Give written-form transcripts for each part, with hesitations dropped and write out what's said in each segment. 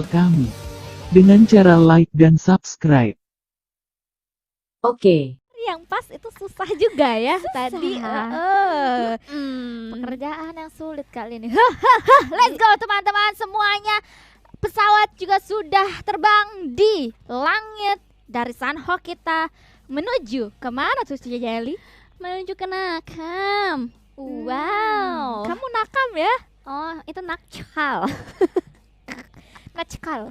channel kami dengan cara like dan subscribe. Oke. Yang pas itu susah juga ya tadi. Pekerjaan yang sulit kali ini. Let's go teman-teman semuanya. Pesawat juga sudah terbang di langit dari Sanhok kita menuju kemana tuh Cia Jelly? Menuju ke Nakam. Wow. Kamu nakam ya? Oh, itu Nakal. Natchkal.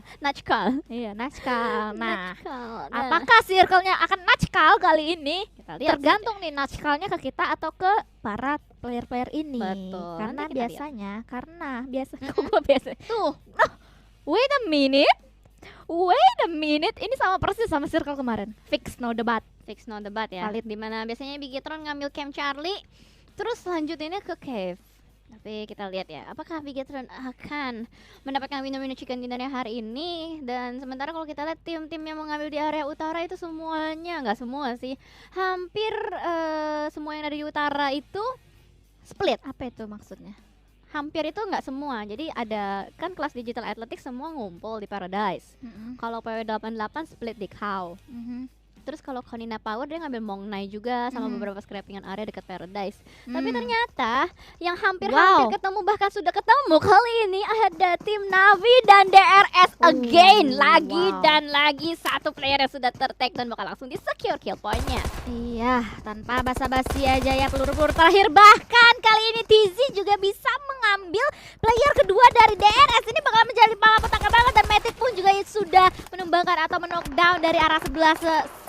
Iya, Natchkal. Nah, Nakal. apakah circle-nya akan Natchkal kali ini? Kita lihat Tergantung nih Natchkalnya ke kita atau ke para player-player ini. Betul, Karena nanti kita biasanya, kok gua biasa. tuh. Wait a minute. Ini sama persis sama circle kemarin. Fix no debat. Fix no debat ya. Valid. Dimana biasanya Bigetron ngambil camp Charlie, terus lanjutinnya ke cave. Tapi kita lihat ya, apakah Bigetron akan mendapatkan winner-winner chicken dinner hari ini. Dan sementara kalau kita lihat tim-tim yang mengambil di area utara itu semuanya, nggak semua sih, hampir semua yang ada di utara itu split. Apa itu maksudnya? Hampir itu nggak semua. Jadi ada kan kelas digital athletics semua ngumpul di Paradise. Kalau PW88 split di Cow. Terus kalau Konina Power dia ngambil Mongnai juga sama beberapa scrappingan area dekat Paradise. Tapi ternyata yang hampir-hampir ketemu, bahkan sudah ketemu kali ini, ada tim Navi dan DRS again. Dan lagi satu player yang sudah tertag dan bakal langsung di secure kill point-nya. Iya, tanpa basa-basi aja ya peluru-peluru terakhir. Bahkan kali ini TZ juga bisa mengambil player kedua dari DRS. Ini bakal menjadi malapetaka banget, dan Matic pun juga sudah menumbangkan atau knockdown dari arah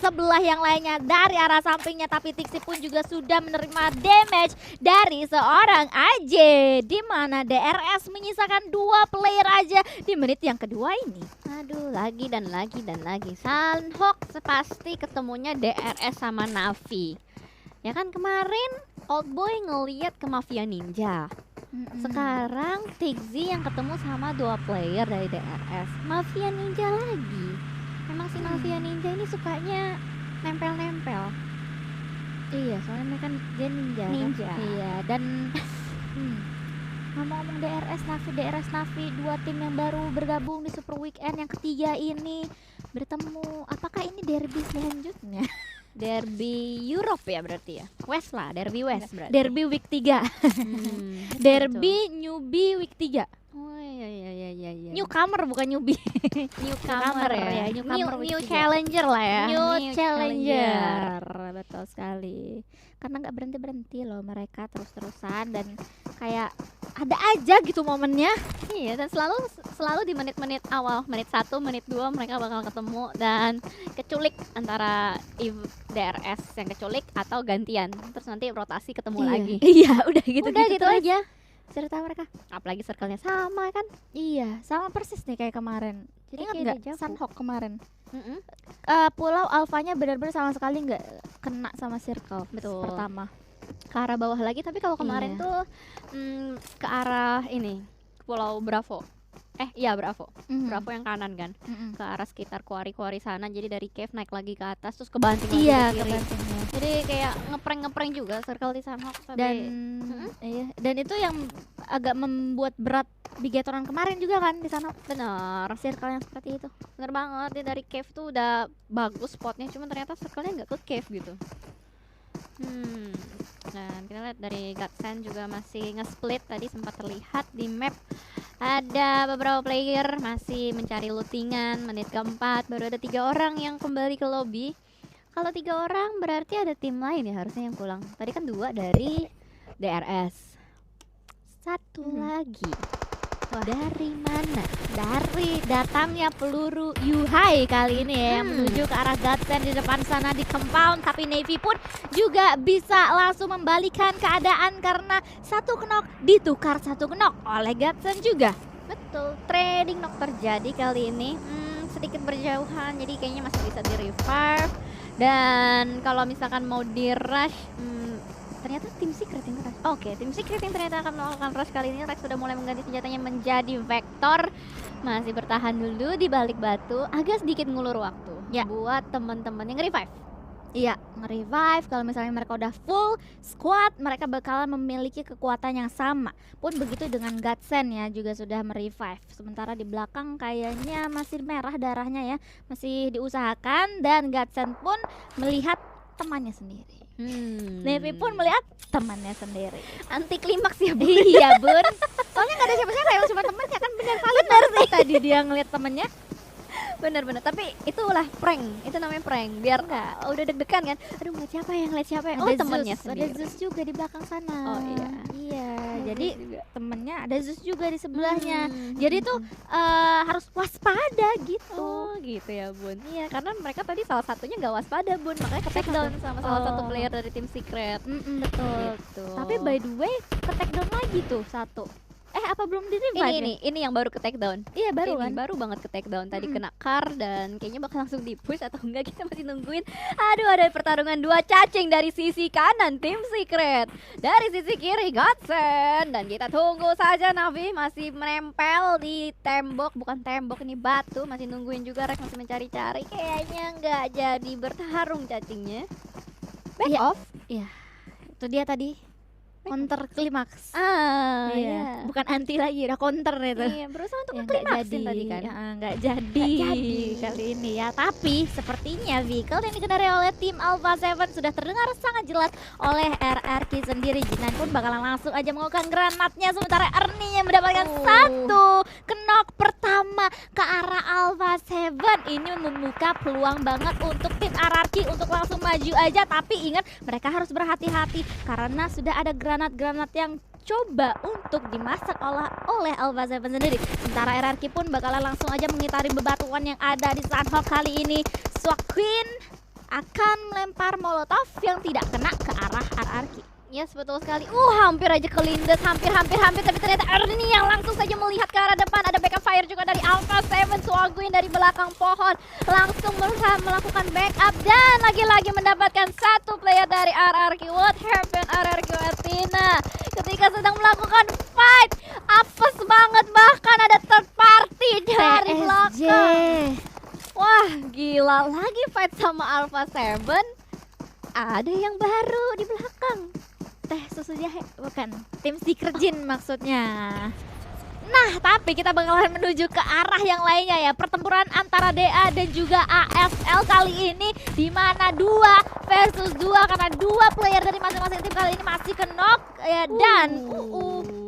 sebelah yang lainnya, dari arah sampingnya. Tapi Tixi pun juga sudah menerima damage dari seorang AJ, di mana DRS menyisakan 2 player aja di menit yang kedua ini. Aduh, lagi dan lagi. Sanhok pasti ketemunya DRS sama Navi. Ya kan kemarin Oldboy ngeliat ke Mafia Ninja. Sekarang Tixi yang ketemu sama 2 player dari DRS. Mafia Ninja lagi. Emang si Mafia Ninja ini sukanya nempel-nempel. Iya, soalnya kan dia ninja. Ninja. Kan? Iya, dan ngomong-ngomong DRS Navi, 2 tim yang baru bergabung di Super Weekend yang ketiga ini bertemu. Apakah ini derby selanjutnya? Derby Europe ya berarti ya. West lah, Derby West berarti. Derby Week 3. Derby newbie Week 3. Oh iya. Newcomer bukan newbie. Newcomer ya. Newcomer New challenger lah ya. New challenger. Betul sekali. Karena nggak berhenti loh mereka, terus-terusan, dan kayak ada aja gitu momennya. Iya, dan selalu di menit-menit awal, menit 1, menit 2 mereka bakal ketemu dan keculik antara DRS yang keculik atau gantian. Terus nanti rotasi ketemu lagi. Iya, udah gitu aja cerita mereka. Apalagi circle-nya sama kan. Iya, sama persis nih kayak kemarin. Jadi ingat nggak Dejavu. Sanhok kemarin? Pulau alfanya benar-benar sama sekali nggak kena sama circle. Betul. Pertama Ke arah bawah lagi, tapi kalau kemarin Iya. tuh ke arah ini, Pulau Bravo. Iya Bravo. Bravo yang kanan kan. Ke arah sekitar kuari-kuari sana. Jadi dari cave naik lagi ke atas terus kebanting lagi Iya, ke kiri. kebantingnya. Jadi kayak ngeprank juga circle di Sanhok Dan itu yang agak membuat berat Bigetron kemarin juga kan di sana. bener. Circle yang seperti itu. Bener banget, dia dari cave tuh udah bagus spotnya, cuma ternyata circle-nya nggak ke cave gitu. Dan kita lihat dari Godsend juga masih nge-split, tadi sempat terlihat di map. Ada beberapa player masih mencari lootingan. Menit keempat baru ada 3 orang yang kembali ke lobby. Kalau 3 orang berarti ada tim lain ya harusnya yang pulang. Tadi kan 2 dari DRS. 1 lagi. Dari mana? Dari datangnya peluru Yuhai kali ini ya, yang menuju ke arah Godsend di depan sana di compound. Tapi Navy pun juga bisa langsung membalikan keadaan karena 1 knock ditukar 1 knock oleh Godsend juga. Betul, trading knock terjadi kali ini. Sedikit berjauhan, jadi kayaknya masih bisa di revive. Dan kalau misalkan mau di rush, ternyata tim Secret yang rush. Oke, tim Secret yang ternyata akan melakukan rush kali ini. Rex sudah mulai mengganti senjatanya menjadi Vector. Masih bertahan dulu di balik batu, agak sedikit ngulur waktu. Ya. Buat teman-teman yang revive. Iya, nge-revive. Kalau misalnya mereka udah full squad, mereka bakalan memiliki kekuatan yang sama. Pun begitu dengan Godsend ya, juga sudah merevive. Sementara di belakang kayaknya masih merah darahnya ya, masih diusahakan. Dan Godsend pun melihat temannya sendiri. Navy pun melihat temannya sendiri. Anti klimaks ya Bu. Iya bun, soalnya gak ada siapa-siapa yang cuma temennya kan, bener kali. Bener sih tadi dia ngeliat temennya. Bener-bener, tapi itulah prank, itu namanya prank. Biar udah deg-degan kan, aduh ngeliat siapa ya, ngeliat siapa ya. Oh Ada temennya Zeus, ada sendiri. Zeus juga di belakang sana. Oh iya. Iya, Oh, jadi Zeus juga. temennya ada Zeus juga di sebelahnya. Hmm. Jadi tuh harus waspada gitu. Oh gitu ya Bun. Iya karena mereka tadi salah satunya gak waspada Bun, makanya ke take down sama salah satu player dari tim Secret. Betul. Gitu. Tapi by the way, ke take down lagi tuh satu. Apa belum di revive? ini yang baru ke take down. Iya baru Ini kan. baru banget ke take down. Tadi kena car dan kayaknya bakal langsung di push atau enggak, kita masih nungguin. Aduh, ada pertarungan dua cacing dari sisi kanan tim Secret, dari sisi kiri Godsend, dan kita tunggu saja. Navi masih menempel di tembok, bukan tembok ini batu, masih nungguin juga. Rex masih mencari-cari, kayaknya nggak jadi bertarung cacingnya. Back Iya. off. Itu dia tadi counter klimaks. Iya. Bukan anti lagi, udah counter itu. Iya, berusaha untuk Ya, ngeklimaksin tadi kan. nggak jadi kali ini ya. Tapi sepertinya vehicle yang dikendarai oleh tim Alpha 7 sudah terdengar sangat jelas oleh RRQ sendiri. Jinan pun bakalan langsung aja mengukuhkan granatnya, sementara Ernie yang mendapatkan satu knock pertama ke arah Alpha 7. Ini membuka peluang banget untuk tim RRQ untuk langsung maju aja. Tapi ingat, mereka harus berhati-hati karena sudah ada granat-granat yang coba untuk dimasak oleh Alpha 7 sendiri. Sementara RRQ pun bakalan langsung aja mengitari bebatuan yang ada di Sunhawk kali ini. Swag Queen akan melempar molotov yang tidak kena ke arah RRQ. Yes, betul sekali. Hampir aja kelindes, hampir, tapi ternyata Ernie yang langsung saja melihat ke arah depan. Ada backup fire juga dari Alpha 7. Swaguin dari belakang pohon langsung berusaha melakukan backup dan lagi-lagi mendapatkan satu player dari RRQ. What happened RRQ Athena ketika sedang melakukan fight? Apes banget, bahkan ada third party dari belakang. Wah, gila, lagi fight sama Alpha 7. Ada yang baru di belakang. Teh susu jahe, bukan. Tim Secret Jin maksudnya. Nah, tapi kita bakalan menuju ke arah yang lainnya ya. Pertempuran antara DA dan juga AFL kali ini, di mana 2 versus 2 karena 2 player dari masing-masing tim kali ini masih knock ya, dan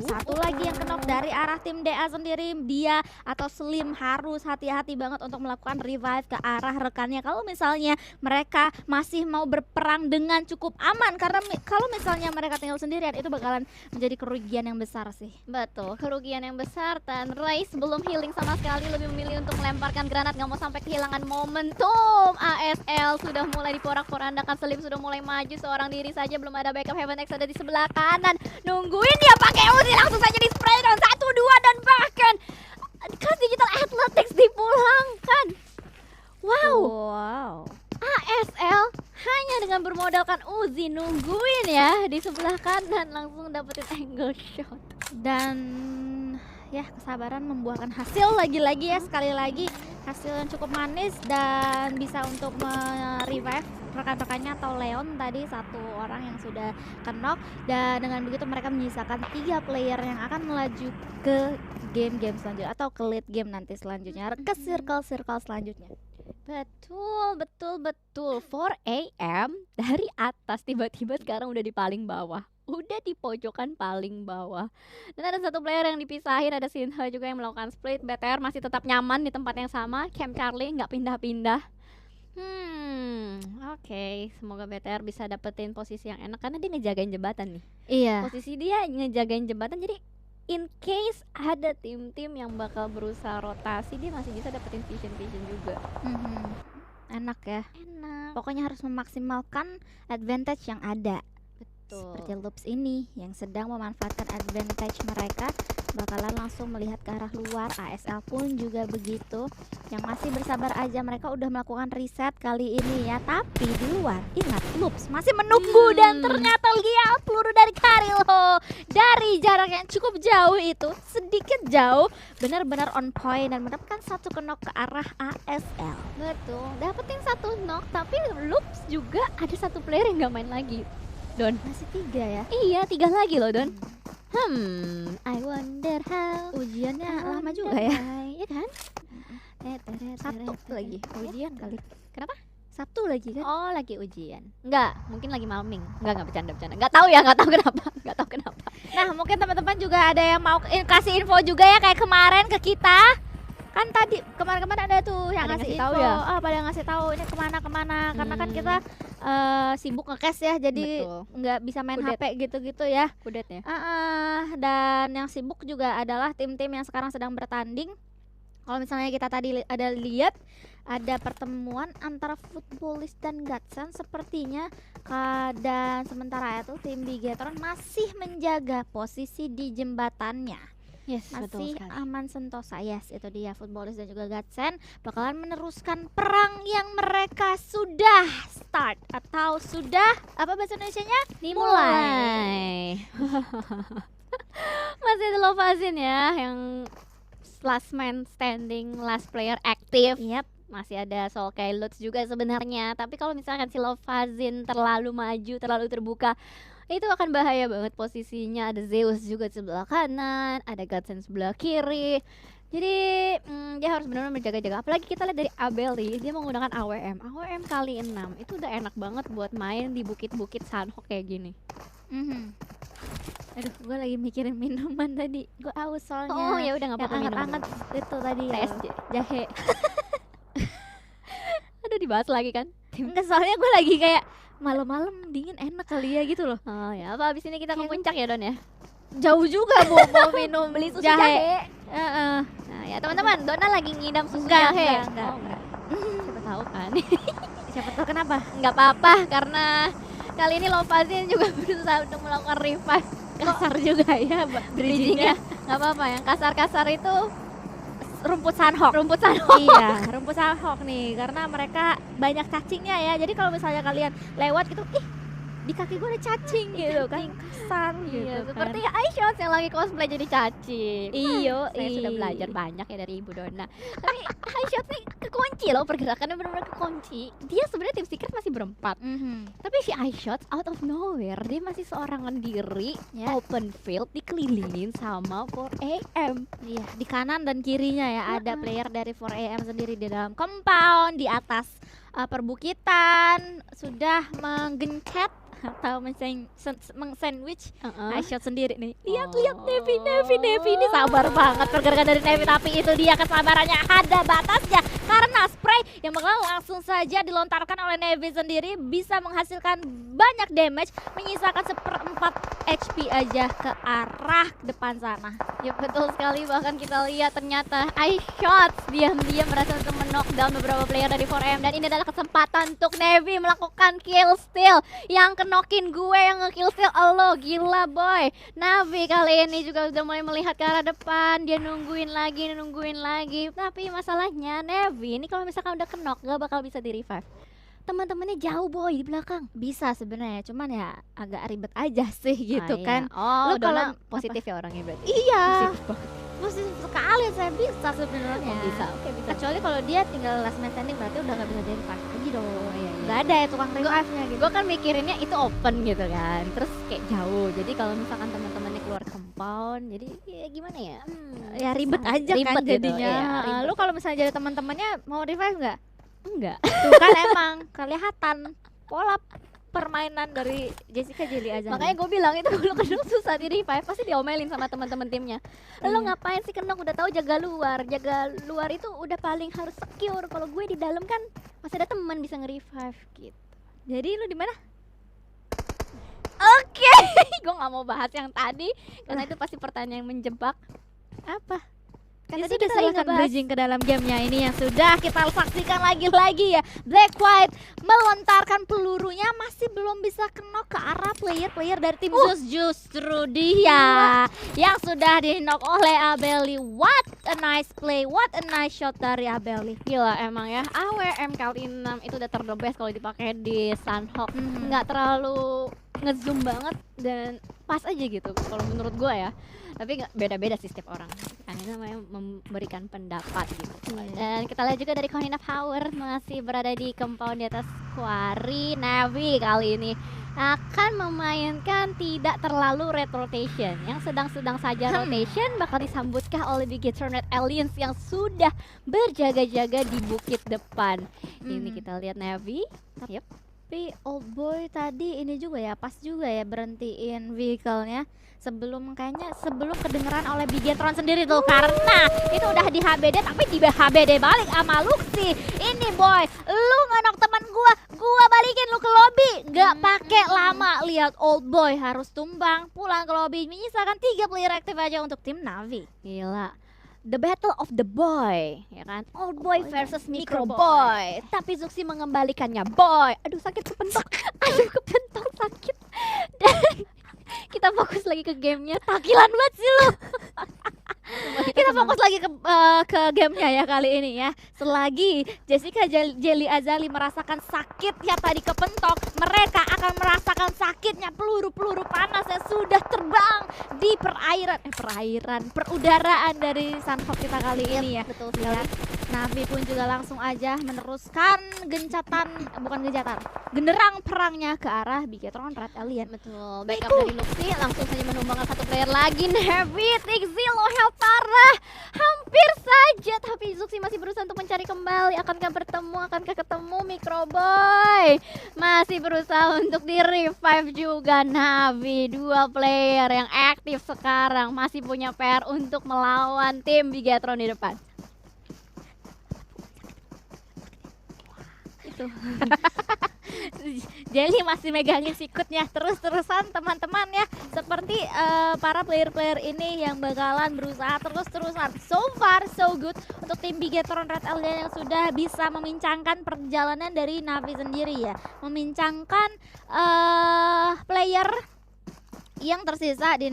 satu lagi yang knock dari arah tim DA sendiri. Dia atau Slim harus hati-hati banget untuk melakukan revive ke arah rekannya kalau misalnya mereka masih mau berperang dengan cukup aman, karena kalau misalnya mereka tinggal sendirian itu bakalan menjadi kerugian yang besar sih. Betul, kerugian yang besar. Dan Rais belum healing sama sekali, lebih memilih untuk melemparkan granat, nggak mau sampai kehilangan momentum. ASL sudah mulai diporak-porandakan, Slim sudah mulai maju seorang diri saja, belum ada backup. Heaven X ada di sebelah kanan, nungguin dia pakai ulti, langsung saja di spray down 1-2 dan bahkan Clash Digital Athletics dipulangkan. Wow. ASL hanya dengan bermodalkan Uzi nungguin ya di sebelah kanan, langsung dapetin angle shot. Dan ya, kesabaran membuahkan hasil lagi-lagi ya, sekali lagi hasil yang cukup manis dan bisa untuk merevive rekan-rekannya atau Leon tadi, satu orang yang sudah knock. Dan dengan begitu mereka menyisakan 3 player yang akan melaju ke game-game selanjutnya atau ke late game nanti selanjutnya, ke circle-circle selanjutnya. Betul 4 AM dari atas tiba-tiba sekarang udah di paling bawah, udah di pojokan paling bawah. Dan ada satu player yang dipisahin, ada Sinha juga yang melakukan split. BTR masih tetap nyaman di tempat yang sama, Camp Charlie nggak pindah-pindah. Oke, semoga BTR bisa dapetin posisi yang enak karena dia ngejagain jembatan nih. Iya. Posisi dia ngejagain jembatan, jadi in case ada tim-tim yang bakal berusaha rotasi, dia masih bisa dapetin vision juga. Enak ya. Enak. Pokoknya harus memaksimalkan advantage yang ada. Seperti Loops ini yang sedang memanfaatkan advantage mereka, bakalan langsung melihat ke arah luar. ASL pun juga begitu, yang masih bersabar aja, mereka udah melakukan reset kali ini ya. Tapi di luar, ingat Loops masih menunggu dan ternyata lihat peluru dari Karilho dari jarak yang cukup jauh itu, sedikit jauh, benar-benar on point dan mendapatkan satu knock ke arah ASL. Betul, dapetin satu knock, tapi Loops juga ada satu player yang nggak main lagi. Don, Masih 3 ya. iya 3 lagi loh Don. I wonder how. Ujiannya I lama wonder juga ya. why, iya kan? Sabtu lagi ujian kali. Kenapa? Sabtu lagi kan? Oh, lagi ujian. Enggak, mungkin lagi malming. Enggak bercanda. Enggak tahu ya, enggak tahu kenapa. Enggak tahu kenapa. Nah, mungkin teman-teman juga ada yang mau kasih info juga ya, kayak kemarin ke kita. Kan tadi kemarin-kemarin ada tuh yang Ada ngasih ngasih info. tahu ya? Pada ngasih tahu ini kemana-kemana. Karena kan kita sibuk nge-cash ya, jadi Betul. nggak bisa main Kudet. HP gitu-gitu ya. Kudet ya. Dan yang sibuk juga adalah tim-tim yang sekarang sedang bertanding. Kalau misalnya kita tadi ada lihat ada pertemuan antara Footballist dan Gatsen sepertinya, dan sementara itu tim Bigetron masih menjaga posisi di jembatannya. Yes, betul Masih sekali. aman sentosa. Yes, itu dia Footballist dan juga Gatsen bakalan meneruskan perang yang mereka sudah start atau sudah apa bahasa Indonesianya? Dimulai. Masih ada Lovazin ya yang last man standing, last player aktif. Yap. Masih ada Soul Lutz juga sebenarnya. Tapi kalau misalkan si Lovazin terlalu maju, terlalu terbuka, itu akan bahaya banget posisinya. Ada Zeus juga di sebelah kanan, ada Gatsen sebelah kiri. Jadi dia harus benar-benar menjaga-jaga. Apalagi kita lihat dari Abeli, dia menggunakan AWM kali 6. Itu udah enak banget buat main di bukit-bukit Sanhok kayak gini. Aduh, gue lagi mikirin minuman tadi. Gue aus soalnya. Oh ya udah nggak yang apa-apa minum. anget-anget itu tadi ya. TSJ. Jahe. Aduh dibahas lagi kan. Enggak, soalnya gue lagi kayak malam-malam dingin enak kali ya gitu loh. Oh ya, apa abis ini kita ke puncak ya Don ya? Jauh juga mau minum Beli susu jahe. jahe. Heeh. Nah ya teman-teman, Dona lagi ngidam susu Enggak, jahe. enggak. Oh, enggak. Siapa tahu kan. Siapa tahu kenapa? Nggak apa-apa karena kali ini Lovazin juga berusaha untuk melakukan revive. Kasar juga ya Bridgingnya nggak apa-apa, yang kasar-kasar itu rumput Sanhok. rumput Sanhok. Iya, rumput Sanhok nih, karena mereka banyak cacingnya ya. Jadi kalau misalnya kalian lewat gitu, ih di kaki gue ada cacing gitu kan, kasar gitu Iya, kan. seperti iShots yang lagi cosplay jadi cacing. Iyo, Saya sudah belajar banyak ya dari Ibu Dona. Tapi iShots nih kekunci loh, pergerakannya benar-benar kekunci. Dia sebenarnya tim secret masih berempat. Tapi si iShots out of nowhere, dia masih seorang diri, Ya. open field, dikelilingin sama 4AM. Iya, di kanan dan kirinya ya ada player dari 4AM sendiri di dalam compound, di atas perbukitan sudah menggencet atau meng-sandwich iShot sendiri nih. Lihat Nevi ini sabar banget pergerakan dari Nevi, tapi itu dia kesabarannya ada batasnya karena spray yang bakal langsung saja dilontarkan oleh Nevi sendiri bisa menghasilkan banyak damage, menyisakan 1/4 HP aja ke arah depan sana. Ya betul sekali, bahkan kita lihat ternyata iShots diam-diam berhasil untuk knockdown beberapa player dari 4AM, dan ini adalah kesempatan untuk Nevi melakukan kill steal yang kenokin gue, yang nge-kill steal elo. Gila boy. Navi kali ini juga udah mulai melihat ke arah depan, dia nungguin lagi. Tapi masalahnya Nevi ini kalau misalkan udah kenok gak bakal bisa di revive. Teman-temannya jauh boy di belakang. Bisa sebenarnya, cuman ya agak ribet aja sih gitu Ah, kan. iya. Oh, Lu Dona kalau- positif ya orangnya berarti. Iya, Positif banget. positif sekali saya bisa sebenarnya. Oh, bisa. Oke, bisa. Kecuali kalau dia tinggal last man standing berarti udah nggak bisa jadi revive lagi dong. Oh, iya. Nggak ada ya tukang revive-nya gitu. Gue kan mikirinnya itu open gitu kan, terus kayak jauh. Jadi kalau misalkan teman-temannya keluar compound, jadi ya gimana ya? Ya ribet sangat aja ribet kan gitu, jadinya. iya, ribet. Lu kalau misalnya jadi teman-temannya mau revive nggak? Enggak. Tuh kan emang kelihatan pola permainan dari Jessica Jelly Azhari. Makanya gue bilang itu kalau kenok susah di revive, pasti diomelin sama teman-teman timnya. Lo ngapain sih kenok, udah tahu jaga luar itu udah paling harus secure. Kalau gue di dalam kan masih ada teman bisa nge-revive gitu. Jadi lu di mana? Oke, gue nggak mau bahas yang tadi karena itu pasti pertanyaan yang menjebak. Apa? Kan Ini tadi sudah kita lagi silakan ngebahas. bridging ke dalam gamenya ini yang sudah kita saksikan lagi-lagi ya. Black White melontarkan pelurunya masih belum bisa kena ke arah player-player dari tim Zeus. Justru dia yang sudah di-knock oleh Abeli. What a nice play, what a nice shot dari Abeli. Gila emang ya, AWM kali 6 itu udah terdebes kalau dipakai di Sunhawk. Nggak terlalu ngezoom banget dan pas aja gitu kalau menurut gua ya. Tapi nggak beda-beda sih setiap orang. Kan ini namanya memberikan pendapat gitu. Dan kita lihat juga dari Konina Power masih berada di compound di atas Quarry. Navi kali ini akan memainkan tidak terlalu red rotation. Yang sedang-sedang saja rotation bakal disambutkan oleh Bigetron Red Aliens yang sudah berjaga-jaga di bukit depan. Ini kita lihat Navi. Yep. Tapi Old Boy tadi ini juga ya, pas juga ya berhentiin vehicle-nya sebelum kedengeran oleh Bigetron sendiri tuh, karena itu udah di HBD tapi di HBD balik sama Luxi. Ini boy, lu ngenok teman gua balikin lu ke lobby. Gak pakai lama, lihat Old Boy harus tumbang, pulang ke lobby, menyisakan 3 player aktif aja untuk tim Navi. Gila. The Battle of the Boy, ya kan? Old Boy versus Micro Boy. Tapi Zuxi mengembalikannya, boy. Aduh sakit kepentok, aduh kepentok sakit. Dan kita fokus lagi ke gamenya. Takilan banget sih lu. Kita fokus lagi ke gamenya ya kali ini ya. Selagi Jessica Jelly Azali merasakan sakit ya tadi kepentok, mereka akan merasakan sakitnya peluru-peluru panas yang sudah terbang di perudaraan dari Sunhawk kita kali ini ya. Betul Ya. Navi pun juga langsung aja meneruskan genderang perangnya ke arah Bigetron Red Alien. Betul, backup dari Luxi langsung saja menumbangkan satu player lagi. Navi, Tixi, low health parah. Hampir saja, tapi Zuxi masih berusaha untuk mencari kembali. Akankah ketemu Micro Boy? Masih berusaha untuk di revive juga. Navi, 2 player yang aktif sekarang masih punya PR untuk melawan tim Bigetron di depan. Itu. Jelly masih megangin sikutnya terus-terusan teman-teman ya. Seperti para player-player ini yang bakalan berusaha terus-terusan. So far so good untuk tim Bigetron Red Alien yang sudah bisa memincangkan perjalanan dari Navi sendiri ya. Memincangkan player yang tersisa di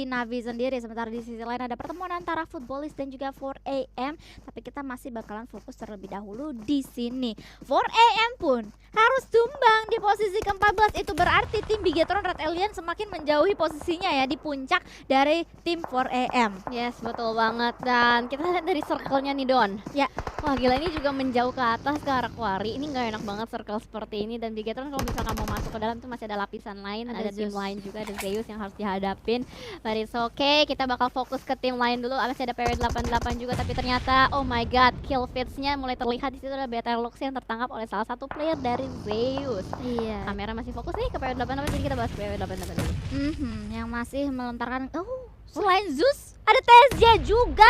Navi sendiri. Sementara di sisi lain ada pertemuan antara Footballist dan juga 4AM, tapi kita masih bakalan fokus terlebih dahulu di sini. 4AM pun harus tumbang di posisi ke-14. Itu berarti tim Bigetron Red Alien semakin menjauhi posisinya ya di puncak dari tim 4AM. Yes, betul banget. Dan kita lihat dari circle-nya nih Don. Ya. Wah gila, ini juga menjauh ke atas ke arah Quarry. Ini nggak enak banget circle seperti ini. Dan Bigetron kalau misalkan mau masuk ke dalam tuh masih ada lapisan lain, ada tim lain juga, ada Zeus yang harus dihadapin. But it's okay, kita bakal fokus ke tim lain dulu. Masih ada PW88 juga, tapi ternyata oh my god, kill feeds-nya mulai terlihat. Di situ ada Better Lux yang tertangkap oleh salah satu player dari Zeus. Iya. Kamera masih fokus nih ke PW88, jadi kita bahas PW88 dulu. Yang masih melontarkan selain Zeus ada TSJ juga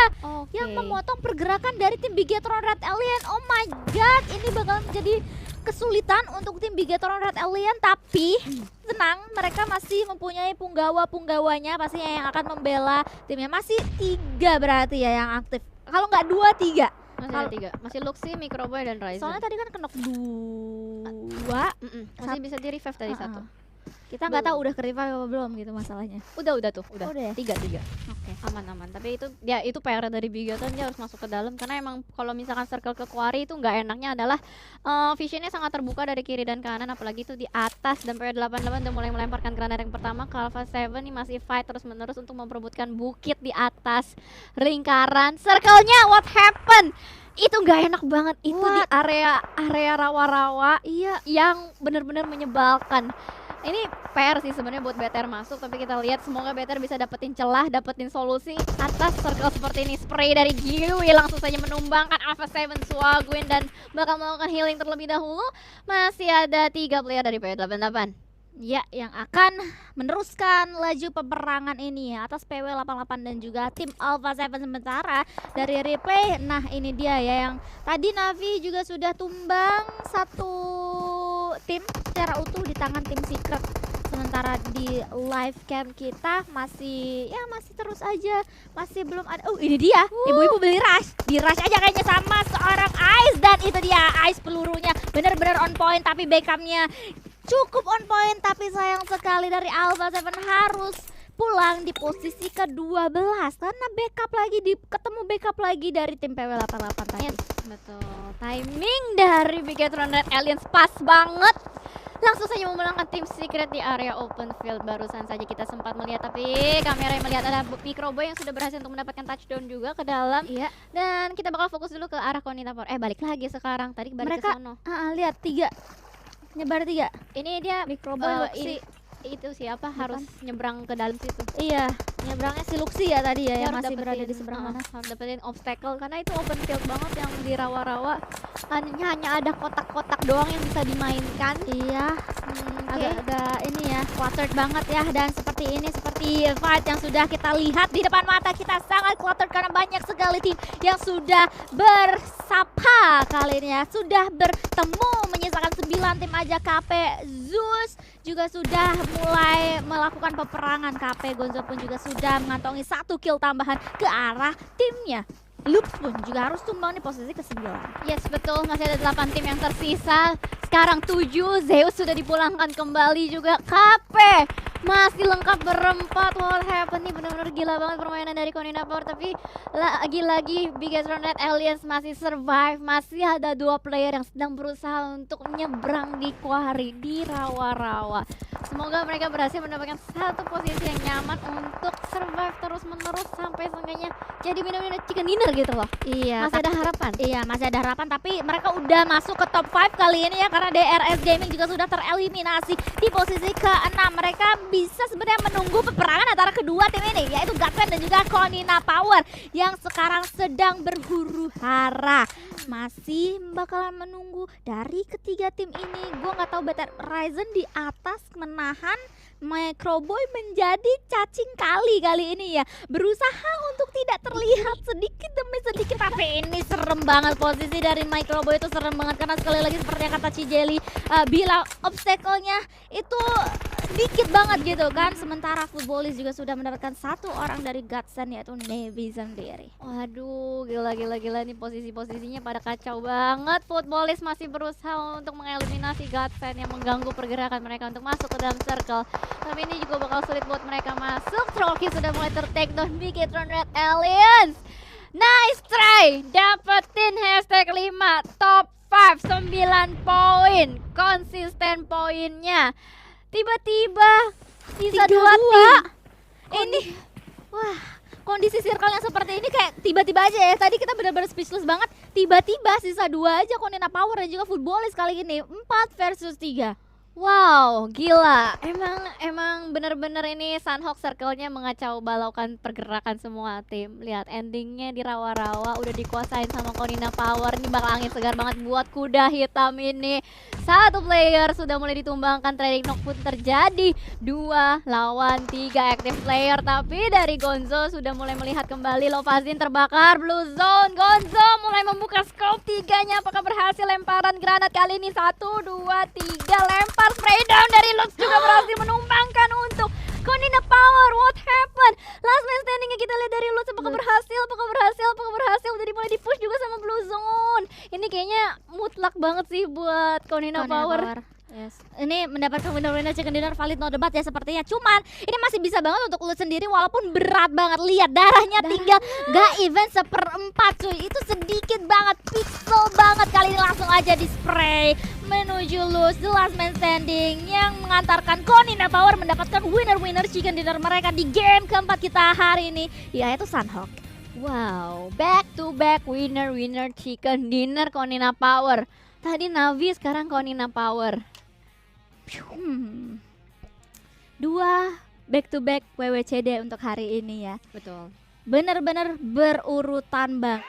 yang Oke. memotong pergerakan dari tim Bigetron Red Alien. Oh my god, ini bakal menjadi kesulitan untuk tim Bigetron Red Alien, tapi tenang, mereka masih mempunyai punggawa-punggawanya pastinya yang akan membela timnya. Masih 3 berarti ya yang aktif. Kalau nggak 2, 3. Masih ada 3, masih Luxi, Micro Boy, dan Ryzen. Soalnya tadi kan kenok 2. Masih bisa di revive tadi satu. Kita nggak tahu udah ke revive apa belum gitu masalahnya. Udah tuh, Udah ya? 3. Oke. Aman. Tapi itu PR dari Bigetron, dia harus masuk ke dalam karena emang kalau misalkan circle ke Quarry itu nggak enaknya adalah visionnya sangat terbuka dari kiri dan kanan, apalagi itu di atas. Dan PW88 udah mulai melemparkan granat yang pertama. Alpha 7 nih masih fight terus menerus untuk memperebutkan bukit di atas lingkaran circle-nya. What happened? Itu nggak enak banget. Itu di area rawa-rawa, iya, yang benar-benar menyebalkan. Ini PR sih sebenarnya buat BTR masuk, tapi kita lihat semoga BTR bisa dapetin celah, dapetin solusi atas circle seperti ini. Spray dari Giwi langsung saja menumbangkan Alpha 7 Swagwin dan bakal melakukan healing terlebih dahulu. Masih ada 3 player dari PW88. Ya, yang akan meneruskan laju peperangan ini ya atas PW88 dan juga tim Alpha 7. Sementara dari replay, nah ini dia ya yang tadi Navi juga sudah tumbang satu tim secara utuh di tangan tim Secret. sementara di live cam kita masih terus aja, masih belum ada. Oh ini dia, ibu-ibu beli rush, di rush aja kayaknya sama seorang Ice, dan itu dia Ice pelurunya bener-bener on point, tapi backupnya cukup on point, tapi sayang sekali dari Alpha 7 harus pulang di posisi ke-12 karena ketemu backup lagi dari tim PW88 tadi. Yes, betul. Timing dari Bigetron Red Aliens pas banget. Langsung saja memulangkan tim Secret di area open field. Barusan saja kita sempat melihat, tapi kamera yang melihat ada Microboy yang sudah berhasil untuk mendapatkan touchdown juga ke dalam. Iya. Dan kita bakal fokus dulu ke arah Konina Power. Balik lagi sekarang. Tadi balik Mereka ke sono. lihat 3 nyebar 3. Ini dia Microboy itu siapa harus nyebrang ke dalam situ. Iya, nyebrangnya si Luxi ya tadi ya, yang Harus masih berada dapetin, di seberang mana. harus dapetin obstacle karena itu open field banget yang di rawa-rawa. Hanya ada kotak-kotak doang yang bisa dimainkan. Iya, agak-agak ini ya, cluttered banget ya. Dan seperti fight yang sudah kita lihat di depan mata kita, sangat cluttered karena banyak sekali tim yang sudah bersapa kali ini ya, sudah bertemu, menyisakan 9 tim aja. KP Zeus juga sudah mulai melakukan peperangan. KP Gonzo pun juga sudah mengantongi 1 kill tambahan ke arah timnya. Loops pun juga harus tumbang di posisi ke-9. Yes, betul, masih ada 8 tim yang tersisa. Sekarang 7, Zeus sudah dipulangkan kembali juga. KP masih lengkap berempat. What happened nih, benar-benar gila banget permainan dari Konina Power. Tapi lagi-lagi Bigetron Red Aliens masih survive. Masih ada 2 player yang sedang berusaha untuk menyeberang di quarry, di rawa-rawa. Semoga mereka berhasil mendapatkan satu posisi yang nyaman untuk survive terus-menerus sampai seenggaknya jadi benar-benar chicken dinner gitu loh. Iya, Masih ada harapan. Iya, masih ada harapan, tapi mereka udah masuk ke top 5 kali ini ya, karena DRS Gaming juga sudah tereliminasi di posisi ke-6. Mereka bisa sebenarnya menunggu peperangan antara kedua tim ini, yaitu Godsend dan juga Konina Power yang sekarang sedang berhuru-hara. Masih bakalan menunggu dari ketiga tim ini. Gue nggak tahu Better Horizon di atas menahan Microboy menjadi cacing kali ini ya, berusaha untuk tidak terlihat sedikit demi sedikit. Tapi ini serem banget, posisi dari Microboy itu serem banget karena sekali lagi seperti yang kata Cijeli bilang, obstacle-nya itu dikit banget gitu kan. Sementara Footballis juga sudah mendapatkan 1 orang dari Godsend, yaitu Navy sendiri. Waduh, gila nih posisi-posisinya pada kacau banget. Footballis masih berusaha untuk mengeliminasi Godsend yang mengganggu pergerakan mereka untuk masuk ke dalam circle. Tapi ini juga bakal sulit buat mereka masuk. Trollkey sudah mulai ter-take down Bigetron Red Aliens. Nice try, dapetin hashtag 5, top 5, 9 poin, konsisten poinnya. Tiba-tiba sisa 2 tim. Ini wah, kondisi circle yang seperti ini kayak tiba-tiba aja ya. Tadi kita benar-benar speechless banget. Tiba-tiba sisa 2 aja Konina Power dan juga Footballis kali ini 4 versus 3. Wow, gila. Emang bener-bener ini Sunhawk circle-nya mengacau balaukan pergerakan semua tim. Lihat endingnya di rawa-rawa udah dikuasain sama Konina Power. Ini bakal angin segar banget buat kuda hitam ini. 1 player sudah mulai ditumbangkan, trading knock pun terjadi. 2 lawan 3 active player, tapi dari Gonzo sudah mulai melihat kembali. Lovazin terbakar, blue zone. Gonzo mulai membuka scope 3-nya. Apakah berhasil lemparan granat kali ini? 1, 2, 3, lempar. Spray down dari Lux juga berhasil menumbangkan untuk Konina Power. What happened? Last man standing yang kita lihat dari Lux, apakah berhasil? Udah dimulai di push juga sama Blue Zone. Ini kayaknya mutlak banget sih buat Konina Power. Yes. Ini mendapatkan winner chicken dinner, valid no debat ya sepertinya. Cuman ini masih bisa banget untuk lu sendiri walaupun berat banget. Lihat darahnya tinggal gak even 1/4 cuy. Itu sedikit banget, pixel banget. Kali ini langsung aja di spray menuju Luz, the last man standing, yang mengantarkan Konina Power mendapatkan winner chicken dinner mereka di game keempat kita hari ini, yaitu Sunhawk. Wow, back to back winner chicken dinner Konina Power. Tadi Navi, sekarang Konina Power. 2 back to back WWCD untuk hari ini ya. Betul. Bener-bener berurutan bang.